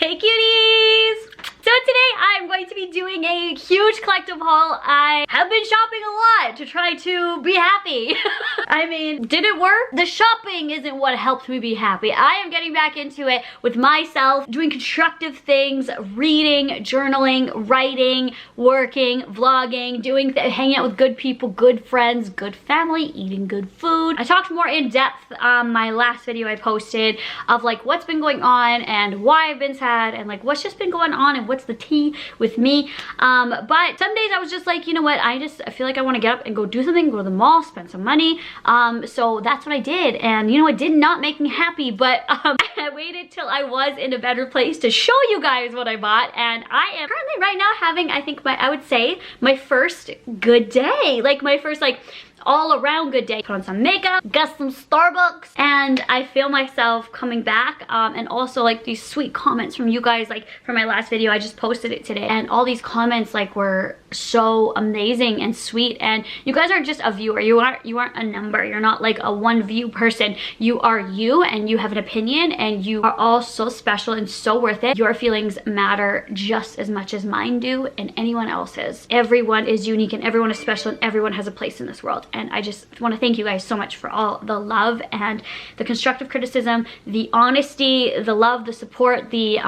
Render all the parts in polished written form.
Hey cuties! So today I'm going to be doing a huge collective haul. I have been shopping a lot to try to be happy. I mean, did it work? The shopping isn't what helped me be happy. I am getting back into it with myself, doing constructive things, reading, journaling, writing, working, vlogging, hanging out with good people, good friends, good family, eating good food. I talked more in depth on my last video I posted of like what's been going on and why I've been sad and like what's just been going on and what's the tea with me. But some days I was just like, you know what, I feel like I want to get up and go do something, go to the mall, spend some money. So that's what I did, and you know, it did not make me happy, but I waited till I was in a better place to show you guys what I bought, and I am currently right now having, I think I would say my first good day, like my first like all around good day. Put on some makeup, got some Starbucks, and I feel myself coming back, and also like these sweet comments from you guys, like from my last video, I just posted it today, and all these comments like were so amazing and sweet. And you guys aren't just a viewer, you aren't a number, you're not like a one view person, you are you, and you have an opinion, and you are all so special and so worth it. Your feelings matter just as much as mine do and anyone else's. Everyone is unique and everyone is special and everyone has a place in this world. And I just want to thank you guys so much for all the love and the constructive criticism, the honesty, the love, the support, the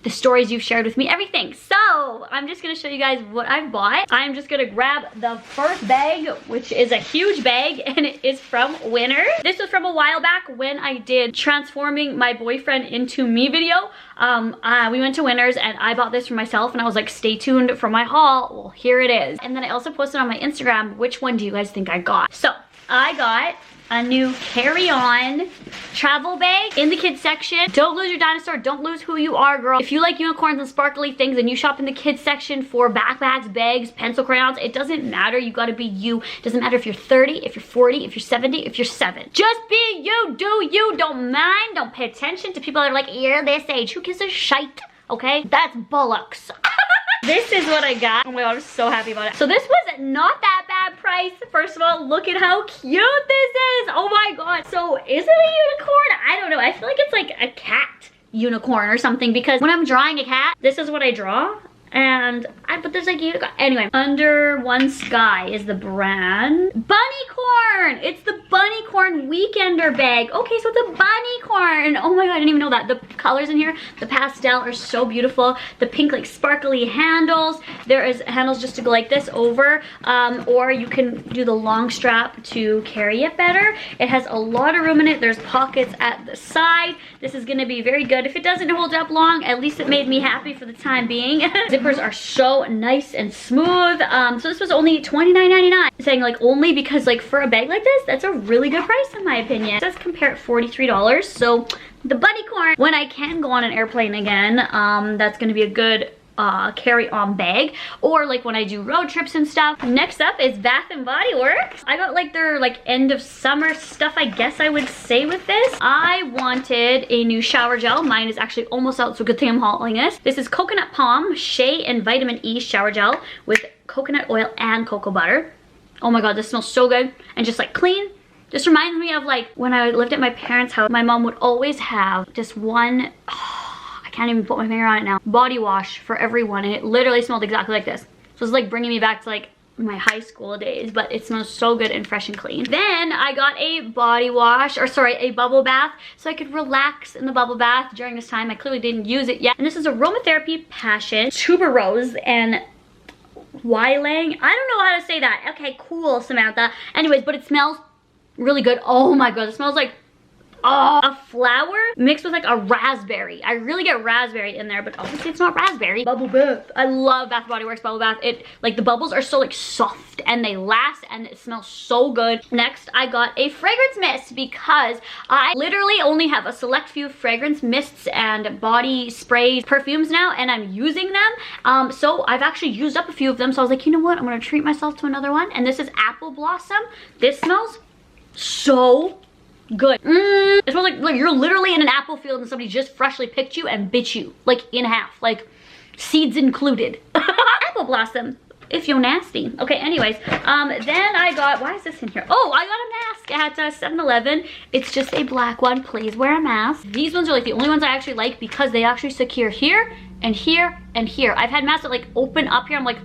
stories you've shared with me, everything. So I'm just going to show you guys what I've bought. I'm just going to grab the first bag, which is a huge bag, and it is from Winners. This was from a while back when I did transforming my boyfriend into me video. We went to Winners and I bought this for myself, and I was like, stay tuned for my haul. Well, here it is. And then I also posted on my Instagram, which one do you guys think I got? So I got a new carry-on travel bag in the kids section. Don't lose your dinosaur, don't lose who you are, girl. If you like unicorns and sparkly things and you shop in the kids section for backpacks, bags, pencil crayons, it doesn't matter, you gotta be you. It doesn't matter if you're 30, if you're 40, if you're 70, if you're 7. Just be you, do you, don't mind, don't pay attention to people that are like, you're this age. Who gives a shite, okay? That's bollocks. This is what I got. Oh my god, I'm so happy about it. So this was not that bad price. First of all, look at how cute this is. Oh my god. So is it a unicorn? I don't know. I feel like it's like a cat unicorn or something, because when I'm drawing a cat, this is what I draw. And but there's like unicorn. Anyway, Under One Sky is the brand. Bunnycorn! It's the Bunnycorn Weekender bag. Okay, so it's a bunnycorn. Oh my god, I didn't even know that. The colors in here, the pastel, are so beautiful. The pink like sparkly handles. There is handles just to go like this over, or you can do the long strap to carry it better. It has a lot of room in it. There's pockets at the side. This is gonna be very good. If it doesn't hold up long, at least it made me happy for the time being. Zippers are so nice and smooth. So this was only $29.99. Saying like only because like for a bag like this, that's a really good price in my opinion. It says compare at $43. So the Bunnycorn, when I can go on an airplane again, that's gonna be a good carry-on bag, or like when I do road trips and stuff. Next up is Bath and Body Works. I got like their like end of summer stuff, I guess I would say with this. I wanted a new shower gel. Mine is actually almost out, so good thing I'm hauling this. This is Coconut Palm Shea and Vitamin E shower gel with coconut oil and cocoa butter. Oh my god, this smells so good and just like clean. Just reminds me of like when I lived at my parents' house, my mom would always have just one, can't even put my finger on it now, body wash for everyone, and it literally smelled exactly like this. So it's like bringing me back to like my high school days, but it smells so good and fresh and clean. Then I got a body wash, or sorry, a bubble bath, so I could relax in the bubble bath during this time. I clearly didn't use it yet. And this is Aromatherapy Passion Tuberose and Ylang. I don't know how to say that. Okay, cool, Samantha. Anyways, but it smells really good. Oh my god, it smells like a flower mixed with like a raspberry. I really get raspberry in there, but obviously it's not raspberry. Bubble bath. I love Bath & Body Works bubble bath. It like the bubbles are so like soft and they last and it smells so good. Next, I got a fragrance mist because I literally only have a select few fragrance mists and body sprays, perfumes now, and I'm using them. So I've actually used up a few of them. So I was like, you know what? I'm gonna treat myself to another one. And this is Apple Blossom. This smells so good. It smells like you're literally in an apple field and somebody just freshly picked you and bit you like in half, like seeds included. Apple Blossom. if you're nasty. Okay, anyways, then I got, why is this in here? Oh, I got a mask at 7-Eleven. It's just a black one. Please wear a mask. These ones are like the only ones I actually like because they actually secure here and here and here. I've had masks that like open up here. I'm like,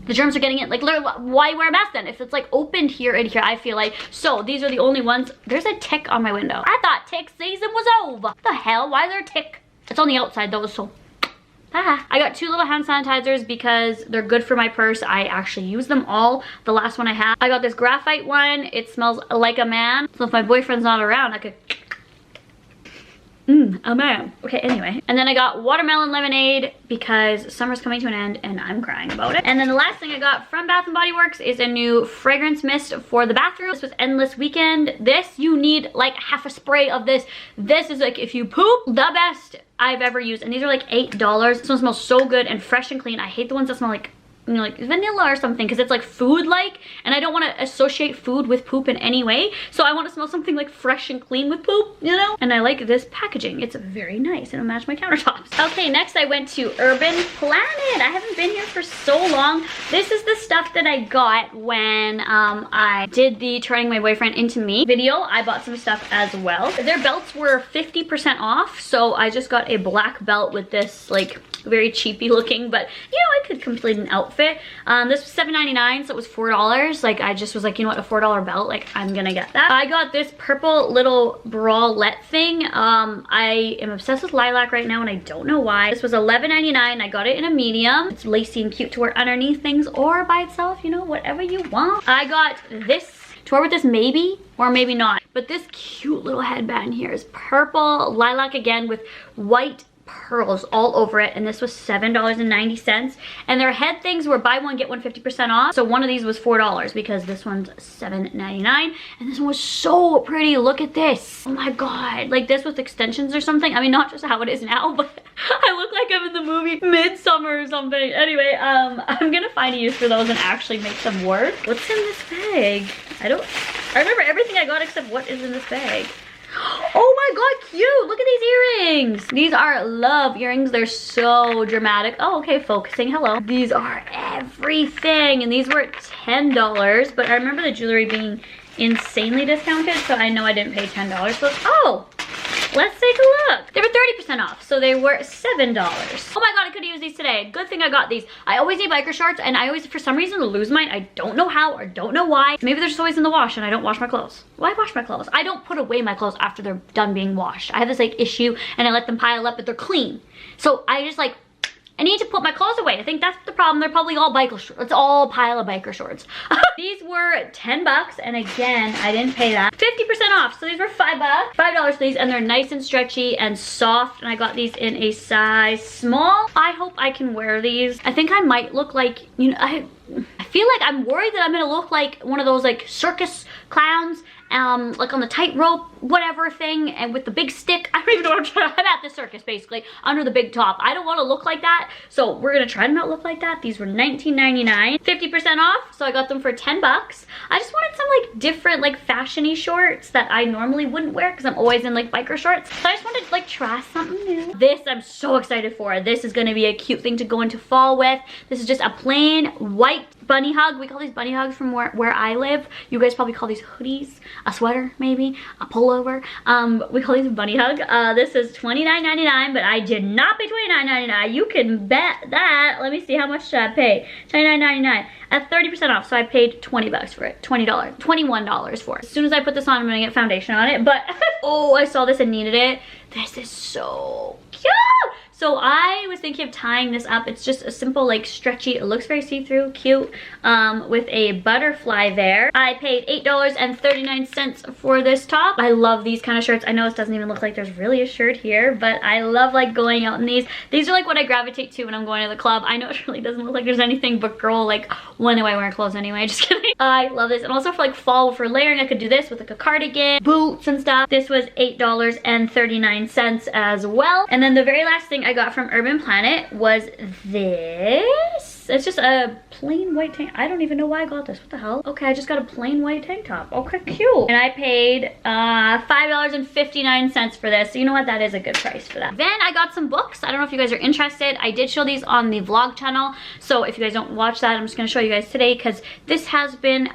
the germs are getting in. Like, why wear a mask then? If it's like opened here and here, I feel like. So these are the only ones. There's a tick on my window. I thought tick season was over. What the hell? Why is there a tick? It's on the outside though, so. Ah. I got 2 little hand sanitizers because they're good for my purse. I actually use them all. The last one I had. I got this graphite one. It smells like a man. So if my boyfriend's not around, I could a man. Okay, anyway. And then I got watermelon lemonade because summer's coming to an end and I'm crying about it. And then the last thing I got from Bath & Body Works is a new fragrance mist for the bathroom. This was Endless Weekend. This, you need like half a spray of this. This is like, if you poop, the best I've ever used. And these are like $8. This one smells so good and fresh and clean. I hate the ones that smell like, you know, like vanilla or something because it's like food-like, and I don't want to associate food with poop in any way. So I want to smell something like fresh and clean with poop, you know? And I like this packaging. It's very nice. It'll match my countertops. Okay, next I went to Urban Planet. I haven't been here for so long. This is the stuff that I got when I did the Turning My Boyfriend Into Me video. I bought some stuff as well. Their belts were 50% off, so I just got a black belt with this like very cheapy looking, but you know, I could complete an outfit. This was $7.99, so it was $4. Like, I just was like, you know what, a $4 belt, like, I'm gonna get that. I got this purple little bralette thing. I am obsessed with lilac right now and I don't know why. This was $11.99. I got it in a medium. It's lacy and cute to wear underneath things or by itself, you know, whatever you want. I got this to wear with this maybe or maybe not, but this cute little headband here is purple lilac again with white pearls all over it, and this was $7.90. And their head things were buy one get one 50% off, so one of these was $4 because this one's $7.99. And this one was so pretty. Look at this. Oh my god, like this with extensions or something. I mean, not just how it is now, but I look like I'm in the movie Midsummer or something. Anyway, I'm gonna find a use for those and actually make them work. What's in this bag? I remember everything I got except what is in this bag. Oh my god, cute! Look at these earrings! These are love earrings. They're so dramatic. Oh, okay, focusing. Hello. These are everything, and these were $10, but I remember the jewelry being insanely discounted, so I know I didn't pay $10 for this. Oh! Let's take a look. They were 30% off, so they were $7. Oh my god, I could use these today. Good thing I got these. I always need biker shorts, and I always, for some reason, lose mine. I don't know how or don't know why. Maybe they're just always in the wash, and I don't wash my clothes. Why wash my clothes? I don't put away my clothes after they're done being washed. I have this like issue, and I let them pile up, but they're clean. So I just like, I need to put my clothes away. I think that's the problem. They're probably all biker shorts. It's all pile of biker shorts. These were $10, and again, I didn't pay that. 50% off, so these were $5. $5 for these, and they're nice and stretchy and soft, and I got these in a size small. I hope I can wear these. I think I might look like, you know, I feel like I'm worried that I'm gonna look like one of those like circus clowns, like on the tightrope, whatever thing, and with the big stick. I don't even know what I'm trying to, I'm at the circus basically, under the big top. I don't want to look like that, so we're gonna try to not look like that. These were $19.99, 50% off, so I got them for $10. I just wanted some like different like fashiony shorts that I normally wouldn't wear because I'm always in like biker shorts. So I just wanted to like try something new. This I'm so excited for. This is gonna be a cute thing to go into fall with. This is just a plain white bunny hug. We call these bunny hugs from where I live. You guys probably call these hoodies, a sweater maybe, a pullover. We call these a bunny hug. This is $29.99, but I did not pay $29.99. You can bet that. Let me see, how much did I pay? $29.99 at 30% off, so I paid $20 for it. $21 for it. As soon as I put this on, I'm gonna get foundation on it, but oh, I saw this and needed it. This is so cute. So I was thinking of tying this up. It's just a simple like stretchy, it looks very see-through, cute, with a butterfly there. I paid $8.39 for this top. I love these kind of shirts. I know this doesn't even look like there's really a shirt here, but I love like going out in these. These are like what I gravitate to when I'm going to the club. I know it really doesn't look like there's anything but girl, like when do I wear clothes anyway? Just kidding. I love this. And also for like fall, for layering, I could do this with like a cardigan, boots and stuff. This was $8.39 as well. And then the very last thing I got from Urban Planet was this. It's just a plain white tank. I don't even know why I got this. What the hell? Okay, I just got a plain white tank top. Okay, cute. And I paid $5.59 for this. So you know what? That is a good price for that. Then I got some books. I don't know if you guys are interested. I did show these on the vlog channel. So if you guys don't watch that, I'm just going to show you guys today because this has been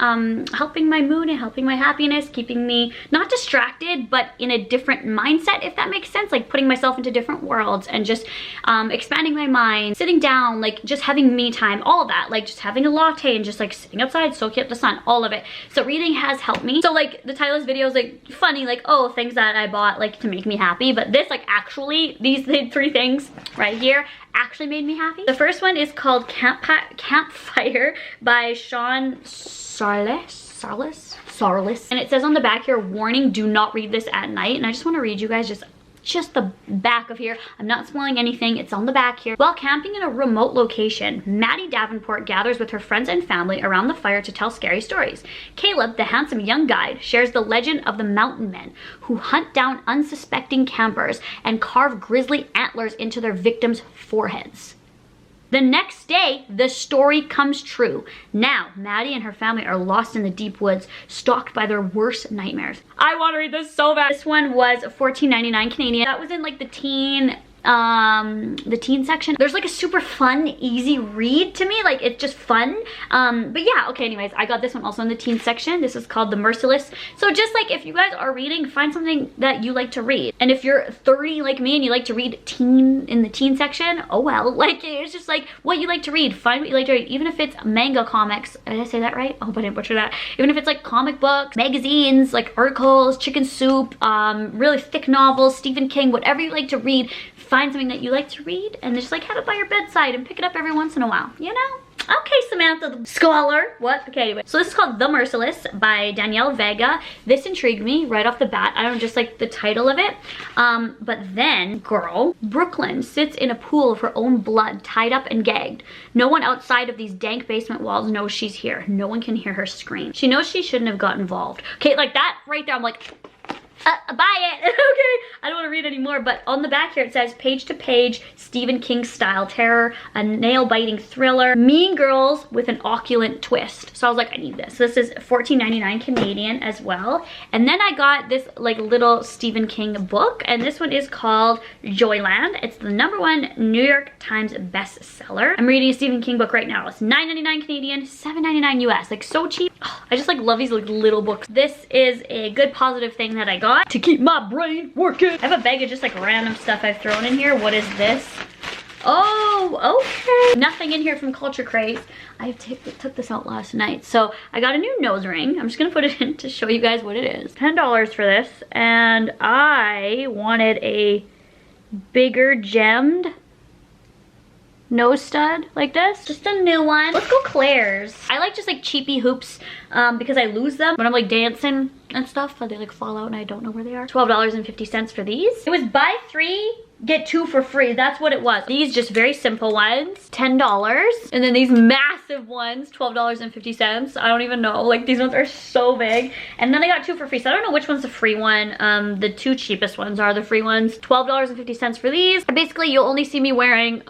helping my mood and helping my happiness, keeping me not distracted, but in a different mindset, if that makes sense. Like putting myself into different worlds and just expanding my mind, sitting down, like just having me time, all of that, like just having a latte and just like sitting outside soaking up the sun, all of it. So reading has helped me. So like the title of this video is like funny, like, oh, things that I bought like to make me happy, but this like actually, these 3 things right here actually made me happy. The first one is called Campfire by Sean Sarlis. And it says on the back here, warning, do not read this at night. And I just want to read you guys just the back of here. I'm not spoiling anything. It's on the back here. While camping in a remote location, Maddie Davenport gathers with her friends and family around the fire to tell scary stories. Caleb, the handsome young guide, shares the legend of the mountain men who hunt down unsuspecting campers and carve grisly antlers into their victims' foreheads. The next day, the story comes true. Now, Maddie and her family are lost in the deep woods, stalked by their worst nightmares. I want to read this so bad. This one was $14.99 Canadian. That was in like the teen section. There's like a super fun, easy read to me. Like it's just fun. But yeah, okay, anyways, I got this one also in the teen section. This is called The Merciless. So just like if you guys are reading, find something that you like to read. And if you're 30 like me and you like to read teen in the teen section, oh well, like it's just like what you like to read. Find what you like to read. Even if it's manga comics. Did I say that right? Oh, but I didn't butcher that. Even if it's like comic books, magazines, like articles, chicken soup, really thick novels, Stephen King, whatever you like to read, find something that you like to read and just like have it by your bedside and pick it up every once in a while, you know? Okay, Samantha the scholar. What? Okay, anyway. So this is called The Merciless by Danielle Vega. This intrigued me right off the bat. I don't just like the title of it. But then, girl, Brooklyn sits in a pool of her own blood, tied up and gagged. No one outside of these dank basement walls knows she's here. No one can hear her scream. She knows she shouldn't have got involved. Okay, like that right there, I'm like, buy it. Okay, I don't want to read anymore, but on the back here it says page to page Stephen King style terror, a nail-biting thriller, Mean Girls with an opulent twist. So I was like, I need this. So this is $14.99 Canadian as well. And then I got this like little Stephen King book, and this one is called Joyland. It's the #1 New York Times bestseller. I'm reading a Stephen King book right now. It's $9.99 Canadian, $7.99 US, like so cheap. Oh, I just like love these like little books. This is a good positive thing that I got to keep my brain working. I have a bag of just like random stuff I've thrown in here. What is this? Oh, okay. Nothing in here from Culture Craze. I took this out last night. So I got a new nose ring. I'm just gonna put it in to show you guys what it is. $10 for this. And I wanted a bigger gemmed nose stud like this. Just a new one. Let's go Claire's. I like just like cheapy hoops because I lose them when I'm like dancing and stuff, but they like fall out and I don't know where they are. $12.50 for these. It was buy 3 get 2 for free. That's what it was. These just very simple ones, $10. And then these massive ones, $12.50. I don't even know. Like these ones are so big. And then I got 2 for free. So I don't know which one's the free one. The 2 cheapest ones are the free ones. $12.50 for these. Basically, you'll only see me wearing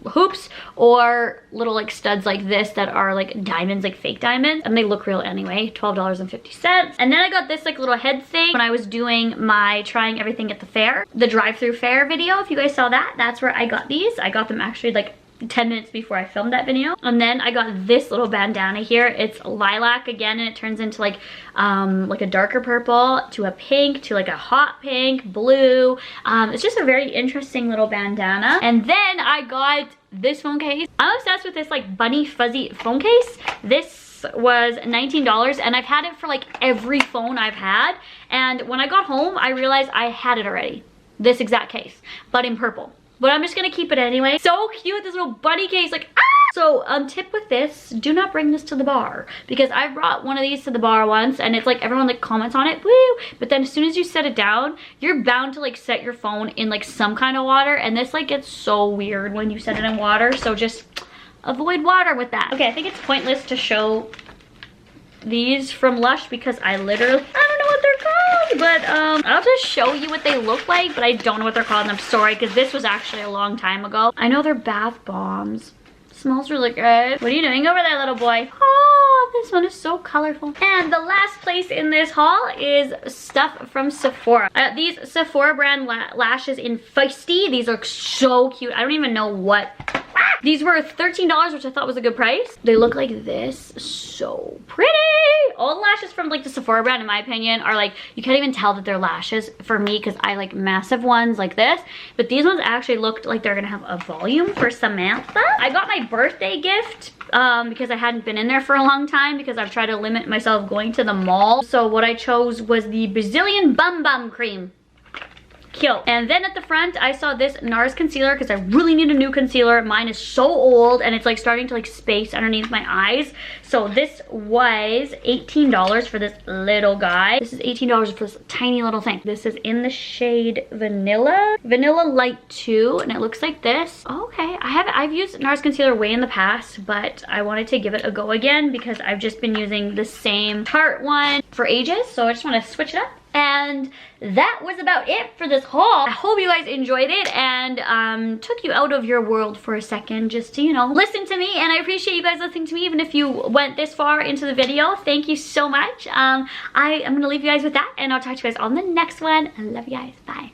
hoops or little like studs like this that are like diamonds, like fake diamonds. And they look real anyway. $12.50. And then I got this like little head thing when I was doing my trying everything at the fair. The drive-through fair video, if you guys saw that, that's where I got these. I got them actually like 10 minutes before I filmed that video. And then I got this little bandana here. It's lilac again, and it turns into like a darker purple to a pink to like a hot pink, blue. It's just a very interesting little bandana. And then I got this phone case. I'm obsessed with this like bunny fuzzy phone case. This was $19 and I've had it for like every phone I've had. And when I got home, I realized I had it already. This exact case, but in purple. But I'm just gonna keep it anyway. So cute, this little bunny case, like, ah! So, tip with this, do not bring this to the bar. Because I brought one of these to the bar once, and it's like, everyone like comments on it, woo! But then as soon as you set it down, you're bound to like set your phone in like some kind of water, and this like gets so weird when you set it in water, so just avoid water with that. Okay, I think it's pointless to show these from Lush because I literally, I don't know what they're called, but I'll just show you what they look like, but I don't know what they're called, and I'm sorry because this was actually a long time ago. I know they're bath bombs, Smells really good. What are you doing over there, little boy? Oh, this one is so colorful. And the last place in this haul is stuff from Sephora. These Sephora brand lashes in Feisty. These look so cute. I don't even know what. These were $13, which I thought was a good price. They look like this. So pretty. All the lashes from like the Sephora brand, in my opinion, are like, you can't even tell that they're lashes for me because I like massive ones like this. But these ones actually looked like they're gonna have a volume for Samantha. I got my birthday gift because I hadn't been in there for a long time because I've tried to limit myself going to the mall. So what I chose was the Brazilian Bum Bum Cream. Cute. And then at the front, I saw this NARS concealer because I really need a new concealer. Mine is so old and it's like starting to like space underneath my eyes. So this was $18 for this little guy. This is $18 for this tiny little thing. This is in the shade Vanilla Light 2, and it looks like this. Okay, I've used NARS concealer way in the past, but I wanted to give it a go again because I've just been using the same Tarte one for ages. So I just want to switch it up. And that was about it for this haul. I hope you guys enjoyed it and took you out of your world for a second just to, you know, listen to me. And I appreciate you guys listening to me even if you went this far into the video. Thank you so much. I am going to leave you guys with that and I'll talk to you guys on the next one. I love you guys. Bye.